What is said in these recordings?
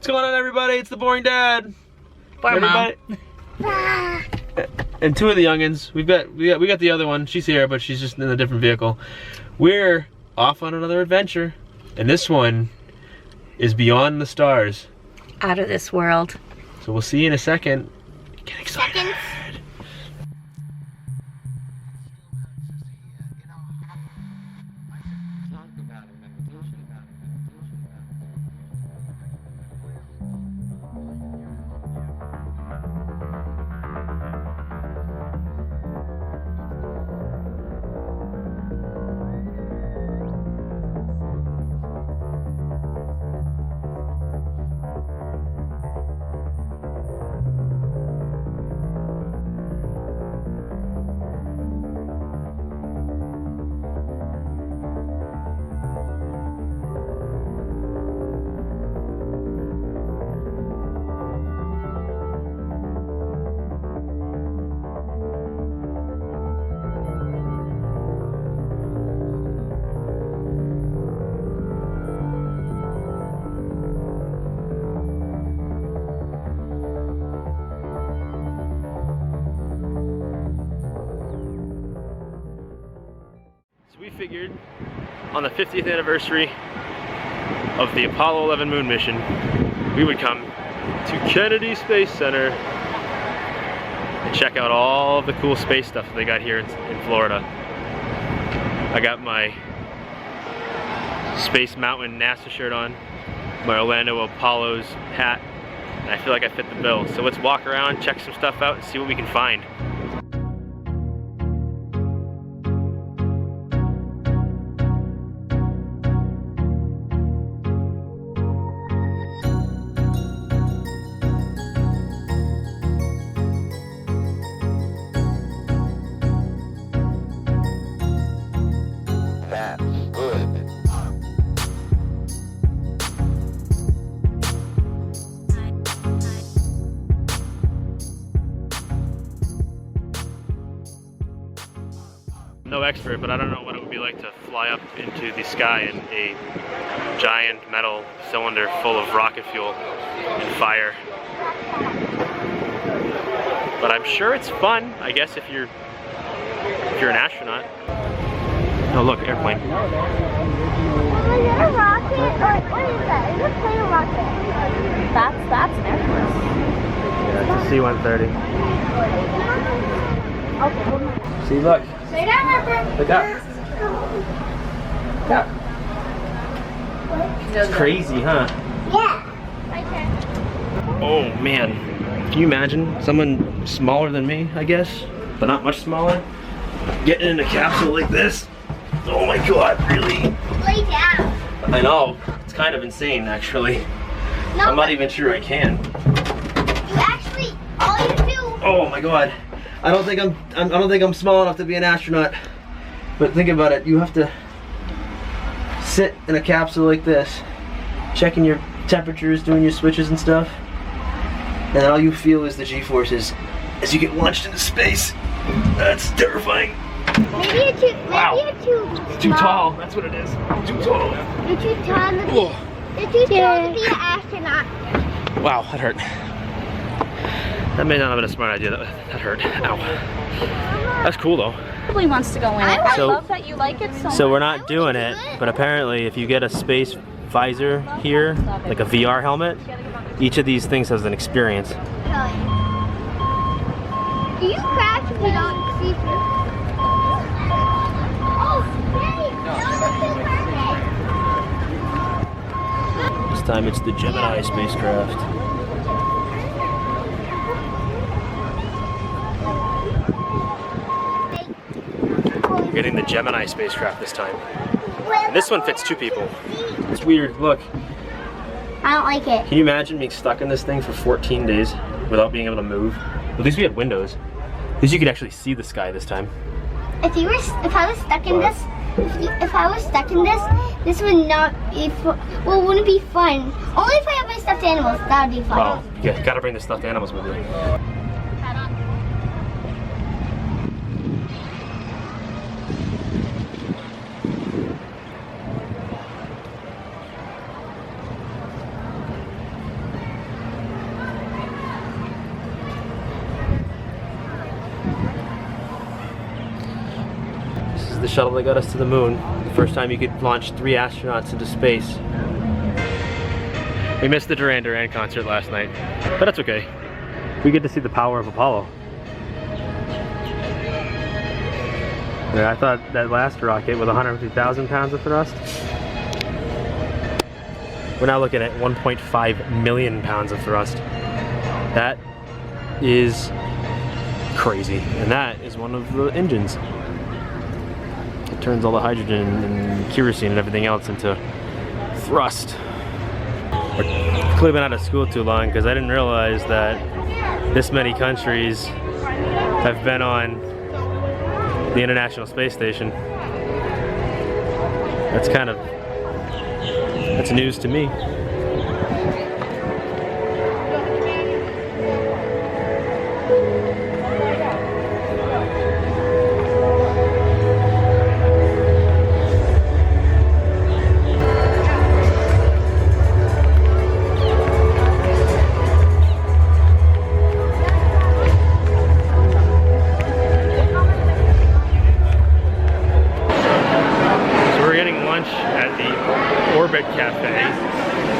What's going on, everybody? It's the Boring Dad. Bye, Mom. And two of the youngins. We got the other one. She's here, but she's just in a different vehicle. We're off on another adventure, and this one is beyond the stars. Out of this world. So we'll see you in a second. Get excited. Seconds. We figured on the 50th anniversary of the Apollo 11 moon mission, we would come to Kennedy Space Center and check out all of the cool space stuff that they got here in Florida. I got my Space Mountain NASA shirt on, my Orlando Apollos hat, and I feel like I fit the bill. So let's walk around, check some stuff out, and see what we can find. No expert, but I don't know what it would be like to fly up into the sky in a giant metal cylinder full of rocket fuel and fire. But I'm sure it's fun, I guess, if you're an astronaut. Oh look, airplane. Is it a rocket? Or what is that? Is it a plane or rocket? That's an Air Force. Yeah, it's a C-130. Okay. See, look. Say that, Look up. Yeah. It's crazy, huh? Yeah. Right there. Oh man. Can you imagine someone smaller than me, I guess, but not much smaller, getting in a capsule like this? Oh my god, really? Lay down. I know. It's kind of insane, actually. No, I'm not even sure I can. You actually, all you do. Oh my god. I don't think I'm small enough to be an astronaut. But think about it. You have to sit in a capsule like this, checking your temperatures, doing your switches and stuff. And all you feel is the G-forces as you get launched into space. That's terrifying. Maybe you're too. Wow. Maybe you're too. Too small. tall. That's what it is. Too tall. You're too tall to be. Oh. You're too tall to be an astronaut. Wow, that hurt. That may not have been a smart idea. That hurt. Ow. That's cool though. Probably wants to go in it. I So- love that you like it so much. So we're not doing it, but apparently if you get a space visor here, like a VR helmet, each of these things has an experience. Do you crash if you don't see through? Oh, hey! This time it's the Gemini spacecraft. We're getting the Gemini spacecraft this time. This one fits 2 people. It's weird, look. I don't like it. Can you imagine being stuck in this thing for 14 days without being able to move? At least we had windows. At least you could actually see the sky this time. If I was stuck in this, this would not be well, it wouldn't be fun. Only if I have my stuffed animals, that would be fun. Well, you gotta bring the stuffed animals with you. the shuttle that got us to the moon. The first time you could launch 3 astronauts into space. We missed the Duran Duran concert last night, but that's okay. We get to see the power of Apollo. Yeah, I thought that last rocket with 150,000 pounds of thrust. We're now looking at 1.5 million pounds of thrust. That is crazy, and that is one of the engines. It turns all the hydrogen and kerosene and everything else into thrust. I've clearly been out of school too long because I didn't realize that this many countries have been on the International Space Station. That's news to me.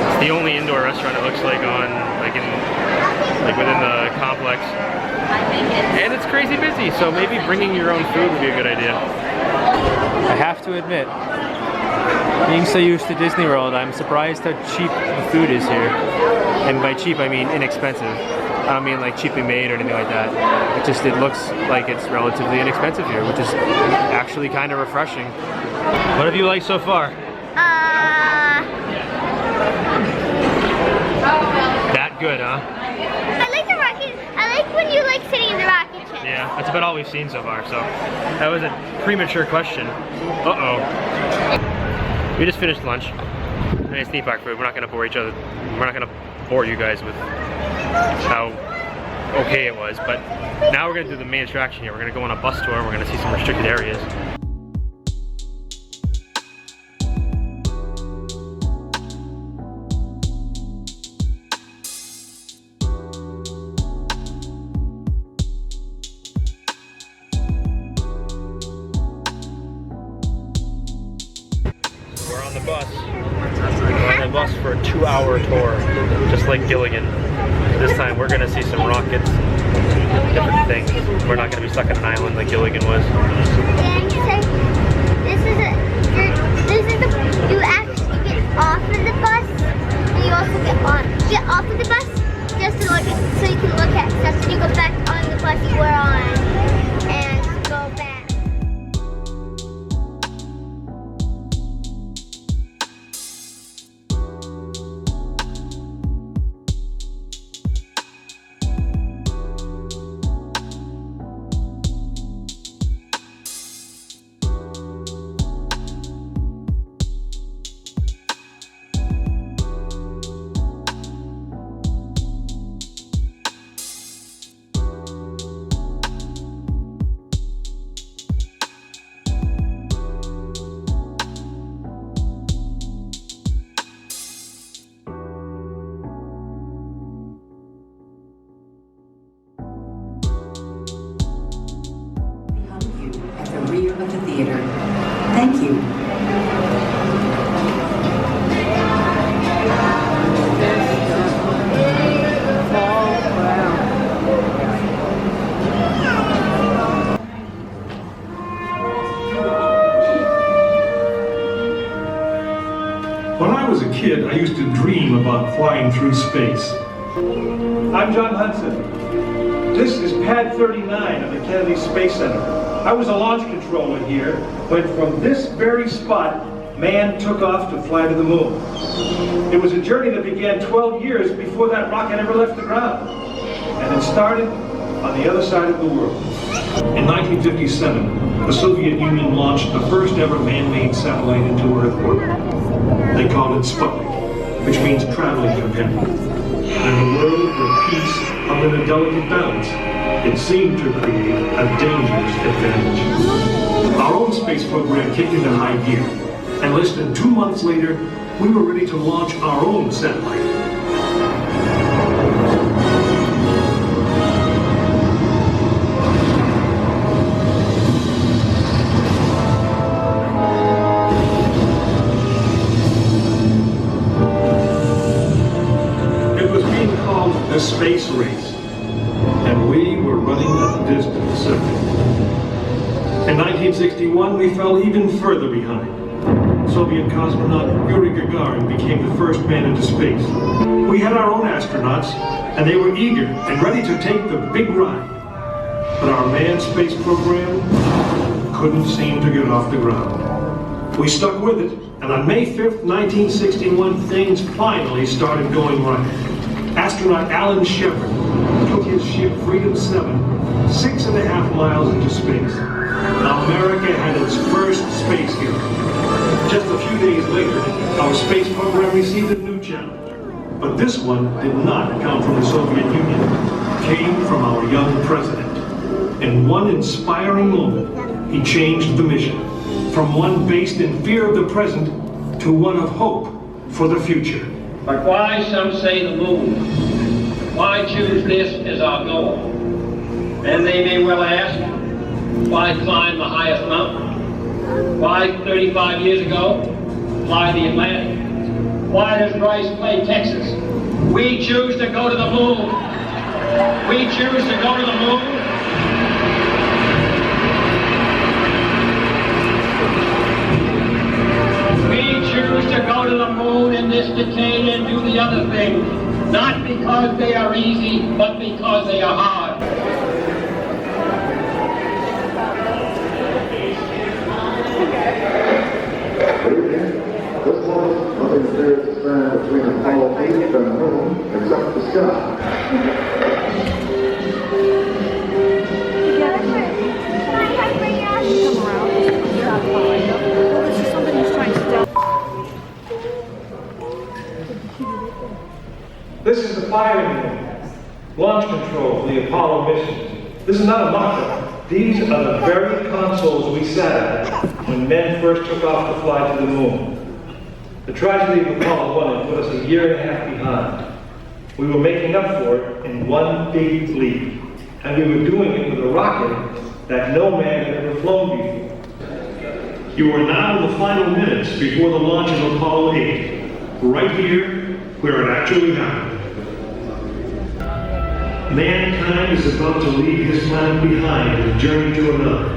It's the only indoor restaurant it looks like within the complex. And it's crazy busy, so maybe bringing your own food would be a good idea. I have to admit, being so used to Disney World, I'm surprised how cheap the food is here. And by cheap, I mean inexpensive. I don't mean like cheaply made or anything like that. It looks like it's relatively inexpensive here, which is actually kind of refreshing. What have you liked so far? That good, huh? I like the rocket. I like when you like sitting in the rocket ship. Yeah, that's about all we've seen so far, so that was a premature question. Uh-oh. We just finished lunch. Nice theme park food. We're not gonna bore each other. We're not gonna bore you guys with how okay it was, but now we're gonna do the main attraction here. We're gonna go on a bus tour. We're gonna see some restricted areas. Bus. We're on a bus for a 2-hour tour, just like Gilligan. This time we're gonna see some rockets, different things. We're not gonna be stuck on an island like Gilligan was. And you say, you actually get off of the bus, and you also get off of the bus just to look at, so you can look at stuff, and you go back on the bus you were on, and go back. At the rear of the theater. Thank you. When I was a kid, I used to dream about flying through space. I'm John Hudson. This is Pad 39 of the Kennedy Space Center. I was a launch controller here when from this very spot, man took off to fly to the moon. It was a journey that began 12 years before that rocket ever left the ground. And it started on the other side of the world. In 1957, the Soviet Union launched the first ever man-made satellite into Earth orbit. They called it Sputnik, which means traveling companion. In a world where peace hung in a delicate balance, it seemed to create a dangerous advantage. Our own space program kicked into high gear, and less than 2 months later, we were ready to launch our own satellite. the space race, and we were running a distant second. In 1961, we fell even further behind. Soviet cosmonaut Yuri Gagarin became the first man into space. We had our own astronauts, and they were eager and ready to take the big ride. But our manned space program couldn't seem to get off the ground. We stuck with it, and on May 5th, 1961, things finally started going right. Astronaut Alan Shepard took his ship Freedom 7 6.5 miles into space. America had its first space hero. Just a few days later, our space program received a new challenge. But this one did not come from the Soviet Union. It came from our young president. In one inspiring moment, he changed the mission from one based in fear of the present to one of hope for the future. But why, some say, the moon? Why choose this as our goal? And they may well ask, why climb the highest mountain? Why 35 years ago fly the Atlantic? Why does Bryce play Texas? We choose to go to the moon. We choose to go to the moon. We choose to go to the moon in this decade and do the other things, not because they are easy, but because they are hard. This moment, nothing appears to stand between Apollo 8 and the moon except the sky. This is the firing room, launch control for the Apollo missions. This is not a mock-up. These are the very consoles we sat at when men first took off to fly to the moon. The tragedy of Apollo 1 had put us a year and a half behind. We were making up for it in one big leap, and we were doing it with a rocket that no man had ever flown before. You are now in the final minutes before the launch of Apollo 8, right here where it actually happened. Mankind is about to leave his planet behind and journey to another.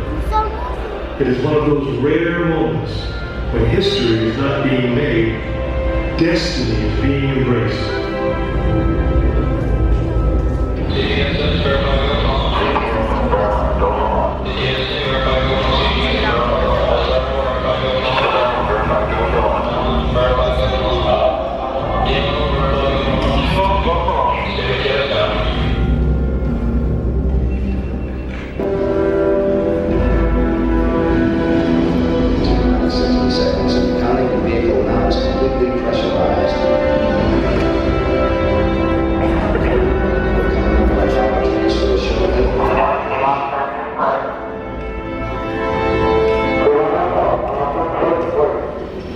It is one of those rare moments when history is not being made, destiny is being embraced.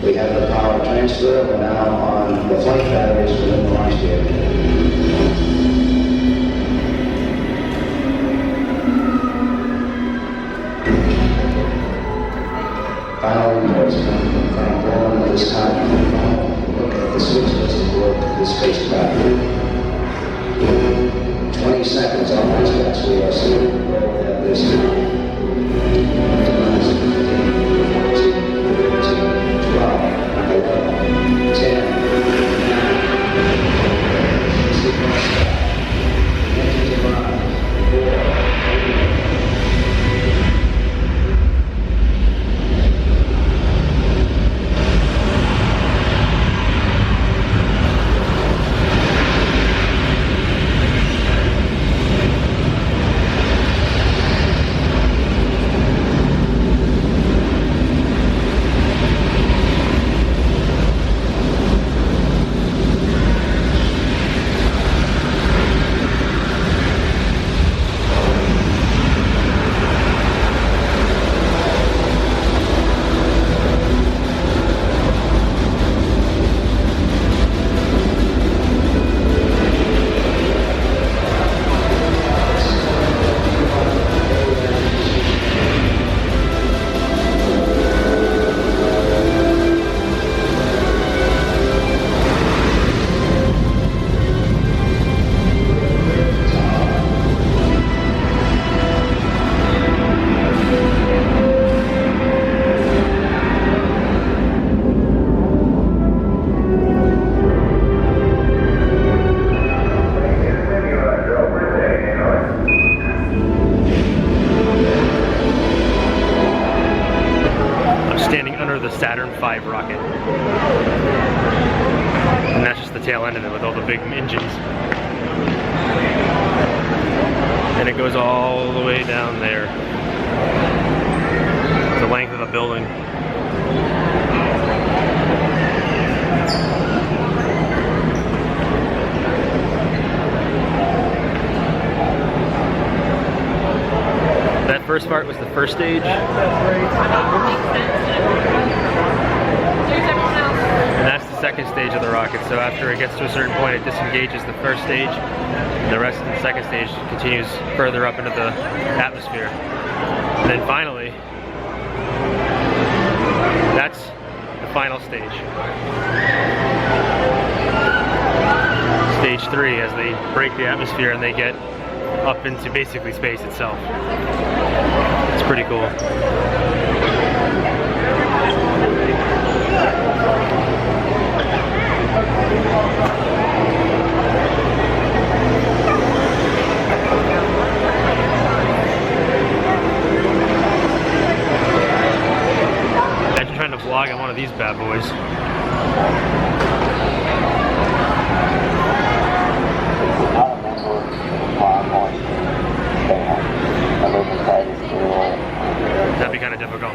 We have the power transfer. We're now on the flight batteries within the launch vehicle. Final reports come from Frank Borman at this time. Look at the switch list of work of the spacecraft. 20 seconds on my steps. We are seated right at this time. 10, 9, 8, 7, 6, 5, 4, 3, 2, 1, 0. tail end of it with all the big engines. And it goes all the way down there. The length of the building. That first part was the first stage. And that's the second stage of the rocket. So after it gets to a certain point, it disengages the first stage. And the rest of the second stage continues further up into the atmosphere. And then finally, that's the final stage. Stage 3, as they break the atmosphere and they get up into basically space itself. It's pretty cool. Imagine trying to vlog on one of these bad boys. That'd be kind of difficult.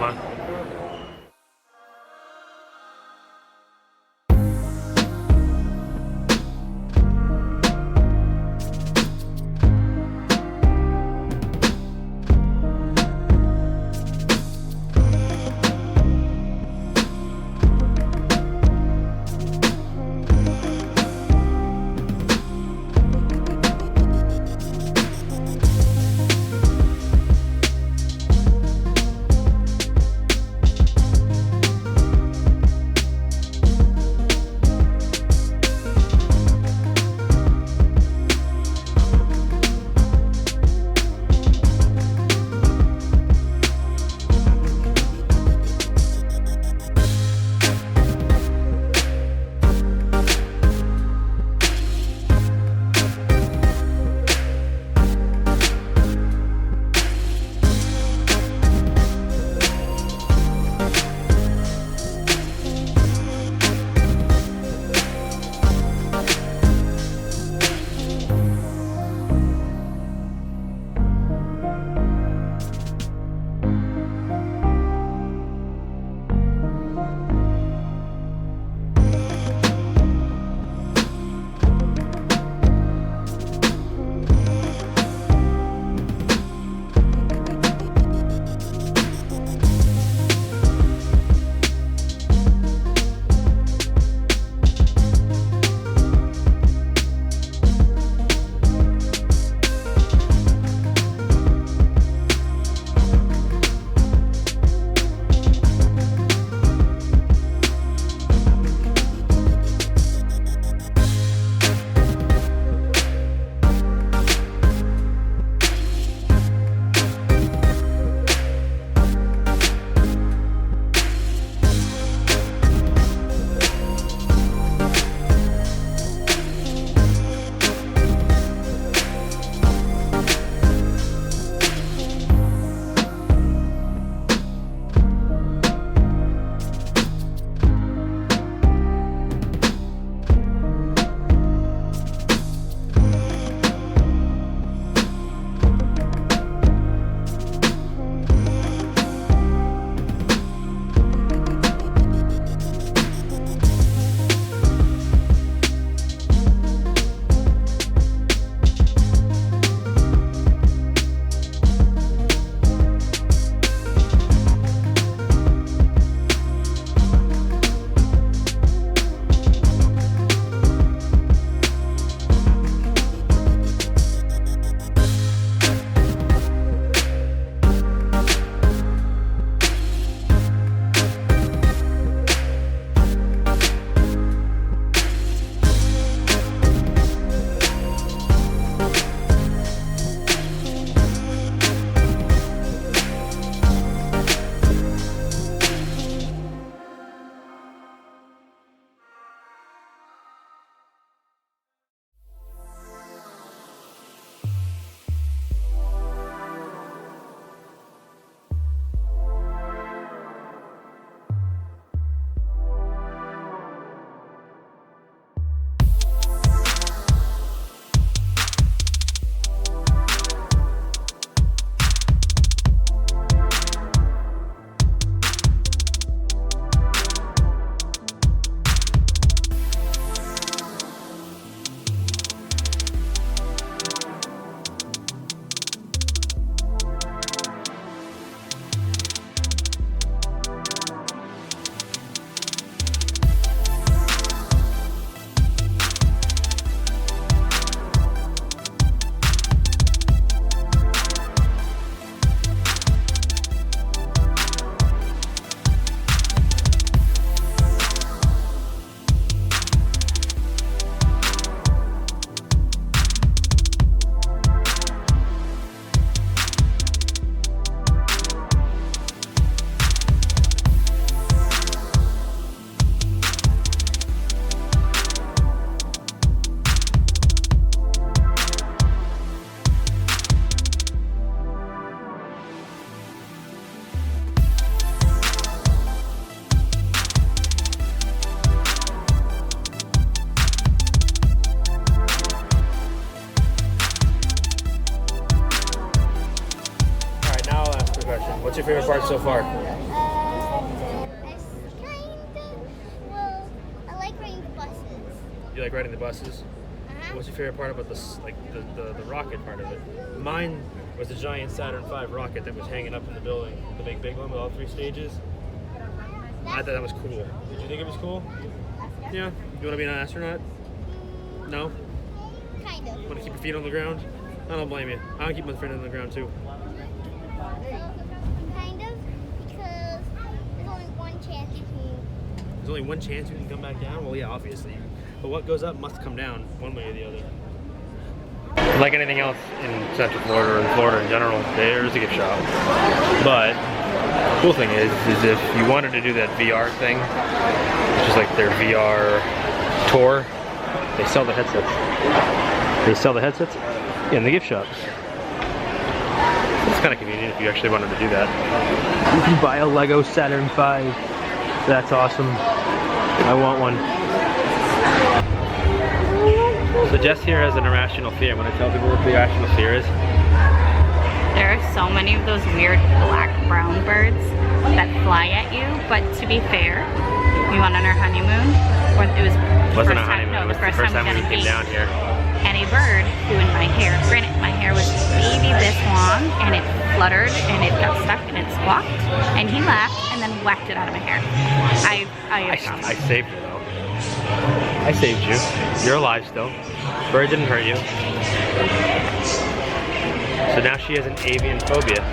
your favorite part so far? Well, I like riding the buses. You like riding the buses? What's your favorite part about this, like the rocket part of it? Mine was the giant Saturn V rocket that was hanging up in the building, the big one with all 3 stages. I thought that was cool. Did you think it was cool? Yeah. You want to be an astronaut? No? Kind of. Want to keep your feet on the ground? I don't blame you. I want to keep my feet on the ground too. Kind of, because there's only one chance you can. There's only one chance you can come back down? Well, yeah, obviously. But what goes up must come down, one way or the other. Like anything else in Central Florida or in Florida in general, there's a gift shop. But the cool thing is if you wanted to do that VR thing, which is like their VR tour, they sell the headsets. They sell the headsets in the gift shops. It's kind of convenient if you actually wanted to do that. You can buy a Lego Saturn V. That's awesome. I want one. So Jess here has an irrational fear. I'm going to tell people what the irrational fear is. There are so many of those weird black-brown birds that fly at you, but to be fair, we went on our honeymoon, or it was Wasn't a honeymoon. No, It was the first time we came down here. And a bird flew in my hair. Granted, my hair was maybe this long, and it fluttered, and it got stuck, and it squawked, and he laughed, and then whacked it out of my hair. I saved you though. I saved you. You're alive still. Bird didn't hurt you. So now she has an avian phobia.